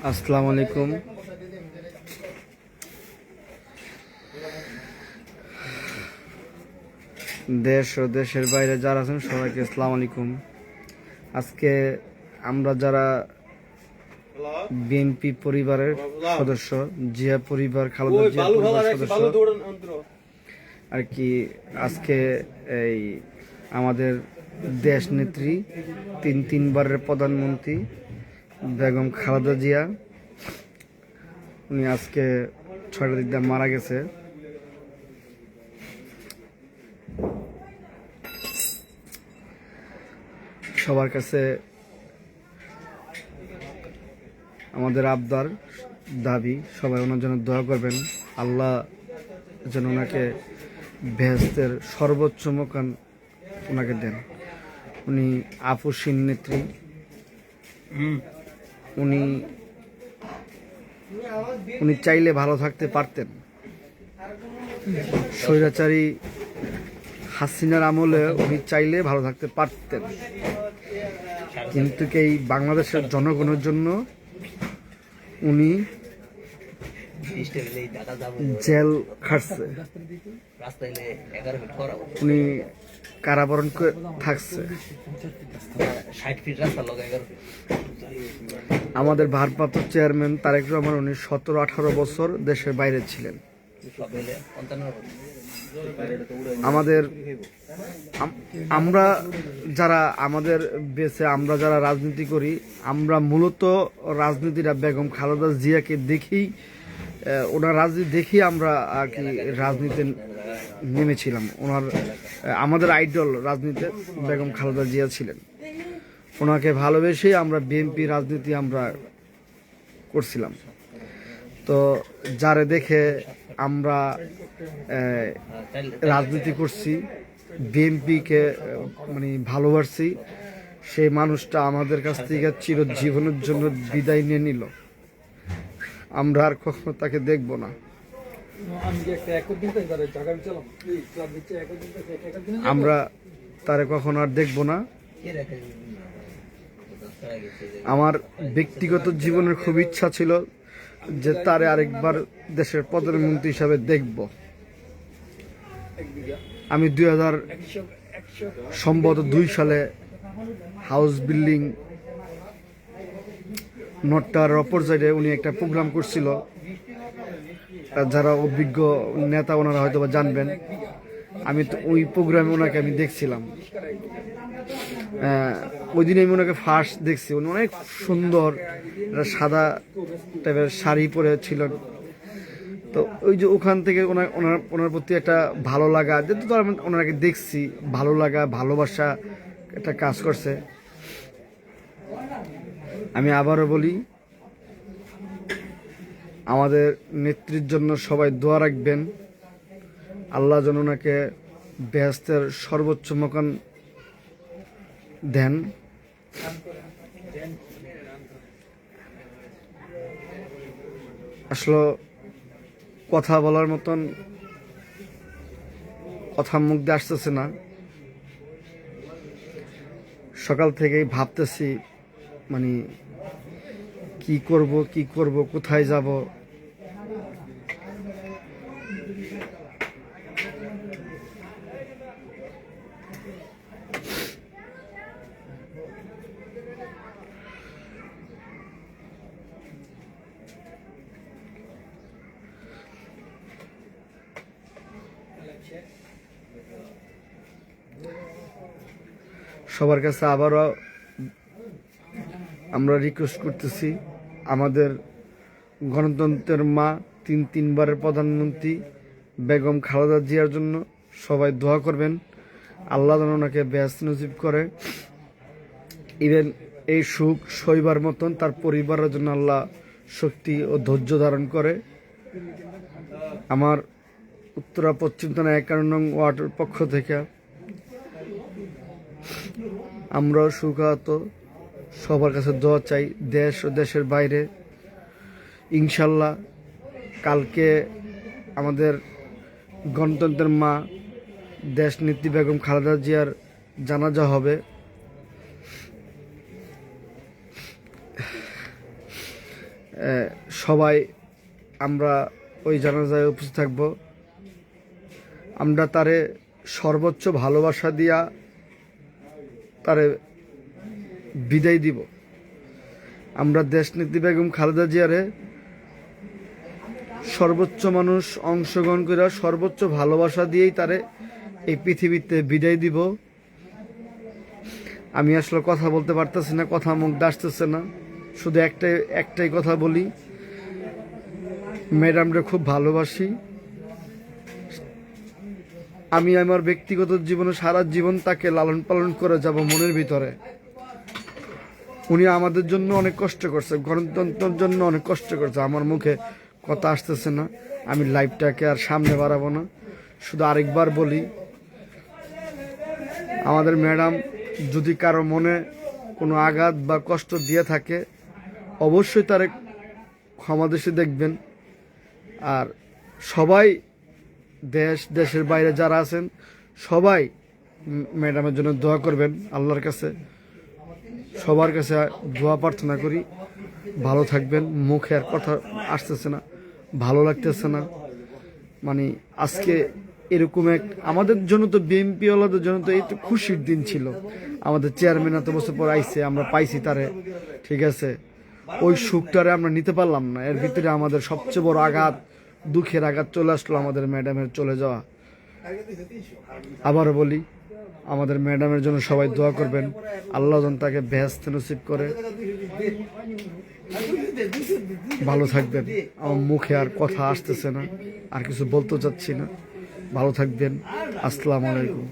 আসসালামু আলাইকুম। দেশ ও দেশের বাইরে যারা আছেন সবাইকে আসসালামু আলাইকুম। আজকে আমরা যারা বিএনপি পরিবারের সদস্য, জিয়া পরিবার, খালেদা জিয়া পরিবারের সদস্য আর কি, আজকে এই আমাদের দেশ নেত্রী তিনবারের প্রধানমন্ত্রী বেগম খালেদা জিয়া, উনি আজকে 6টার দিকে মারা গেছে। সবার কাছে আমাদের আবদার, দাবি, সবাই ওনার জন্য দোয়া করবেন। আল্লাহ যেন ওনাকে বেহেশতের সর্বোচ্চ মোকাম ওনাকে দেন। উনি আপসীন নেত্রী। উনি চাইলে ভালো থাকতে পারতেন। স্বৈরাচারী হাসিনার আমলে উনি চাইলে ভালো থাকতে পারতেন, কিন্তু এই বাংলাদেশের জনগণের জন্য উনি জেল খাটছে, উনি কারাবরণ করে থাকছে। আমাদের ভারপ্রাপ্ত চেয়ারম্যান তারেক রহমান, উনি 17-18 বছর দেশের বাইরে ছিলেন। আমরা যারা আমাদের বেঁচে আমরা যারা রাজনীতি করি, আমরা মূলত রাজনীতিটা বেগম খালেদা জিয়াকে দেখি, ওনার রাজনীতি দেখি আমরা আর কি রাজনীতিতে নেমেছিলাম। আমাদের আইডল রাজনীতিতে বেগম খালেদা জিয়া ছিলেন। ওনাকে ভালোবেসেই আমরা বিএনপি রাজনীতি আমরা করছিলাম। তো যারে দেখে আমরা রাজনীতি করছি, বিএনপিকে মানে ভালোবাসছি, সেই মানুষটা আমাদের কাছ থেকে চিরজীবনের জন্য বিদায় নিয়ে নিল। আমরা আর কখনো তাকে দেখব না। আমরা তারে কখনো আর দেখব না। আমার ব্যক্তিগত জীবনের খুব ইচ্ছা ছিল যে তারে আরেকবার দেশের প্রধানমন্ত্রী হিসাবে দেখব। আমি 2002 সালে হাউস বিল্ডিং নটটার অপর সাইডে উনি একটা প্রোগ্রাম করছিল। যারা অভিজ্ঞ নেতা ওনারা হয়তো বা জানবেন। আমি তো ওই প্রোগ্রামে ওনাকে আমি দেখছিলাম। ওই দিনে আমি ওনাকে ফার্স্ট দেখছি। উনি অনেক সুন্দর সাদা টাইপের শাড়ি পরে ছিলেন। তো ওই যে ওখান থেকে ওনার প্রতি একটা ভালো লাগা, যেহেতু তো ওনাকে দেখছি, ভালো লাগা, ভালোবাসা একটা কাজ করছে। আমি আবারও বলি, আমাদের নেত্রীর জন্য সবাই দোয়া রাখবেন। আল্লাহ যেন ওনাকে বেহেশতের সর্বোচ্চ মোকাম দেন। আসলে কথা বলার মতন কথা মুখ দিয়ে আসতেছে না। সকাল থেকেই ভাবতেছি, মানে কি করব, কোথায় যাব। সবার কাছে আবারও আমরা রিকোয়েস্ট করতেছি, আমাদের গণতন্ত্রের মা, তিনবারের প্রধানমন্ত্রী বেগম খালেদা জিয়ার জন্য সবাই দোয়া করবেন। আল্লাহ যেন ওনাকে বেহেশত নসিব করে। ইভেন এই সুখ সইবার মতন তার পরিবারের জন্য আল্লাহ শক্তি ও ধৈর্য ধারণ করে। আমার উত্তরা পশ্চিম থানা 51 নং ওয়ার্ডের পক্ষ থেকে আমরা সুখাহত সবার কাছে দোয়া চাই, দেশ ও দেশের বাইরে। ইনশাল্লাহ কালকে আমাদের গণতন্ত্রের মা দেশনেত্রী বেগম খালেদা জিয়ার জানাজা হবে। সবাই আমরা ওই জানাজায় উপস্থিত থাকব। আমরা তারে সর্বোচ্চ ভালোবাসা দিয়া তারে বিদায় দিব। আমরা দেশনেত্রী বেগম খালেদা জিয়ারে সর্বোচ্চ মানুষ অংশগ্রহণ করে সর্বোচ্চ ভালোবাসা দিয়েই তারে এই পৃথিবীতে বিদায় দিব। আমি আসলে কথা বলতে পারতেছি না, কথা মুখ আসতেছে না, শুধু একটাই কথা বলি, ম্যাডামরে খুব ভালোবাসি। আমি আমার ব্যক্তিগত জীবনে সারা জীবন তাকে লালন পালন করে যাব মনের ভিতরে। উনি আমাদের জন্য অনেক কষ্ট করছে, গণতন্ত্রের জন্য অনেক কষ্ট করছে। আমার মুখে কথা আসতেছে না, আমি লাইভটাকে আর সামনে বাড়াবো না। শুধু আরেকবার বলি, আমাদের ম্যাডাম যদি কারো মনে কোনো আঘাত বা কষ্ট দিয়ে থাকে অবশ্যই তারে ক্ষমা দৃষ্টি দেখবেন। আর সবাই দেশের বাইরে যারা আছেন সবাই ম্যাডামের জন্য দোয়া করবেন। আল্লাহর কাছে সবার কাছে দোয়া প্রার্থনা করি, ভালো থাকবেন। মুখে আর কথা আসতেছে না, ভালো লাগতেছে না। মানে আজকে এরকম আমাদের জন্য তো বিএনপিওয়ালাদের জন্য তো এই তো খুশির দিন ছিল। আমাদের চেয়ারম্যান এত বছর পর আইছে, আমরা পাইছি তারে, ঠিক আছে। ওই সুখটারে আমরা নিতে পারলাম না। এর ভিতরে আমাদের সবচেয়ে বড় আঘাত, দুঃখের আঘাত চলে আসলো আমাদের ম্যাডামের চলে যাওয়া। আবারও বলি, আমাদের ম্যাডামের জন্য সবাই দোয়া করবেন, আল্লাহ যেন তাকে বেহেশত নসিব করে। ভালো থাকবেন। আমার মুখে আর কথা আসতেছে না, আর কিছু বলতে চাচ্ছি না। ভালো থাকবেন। আসসালামু আলাইকুম।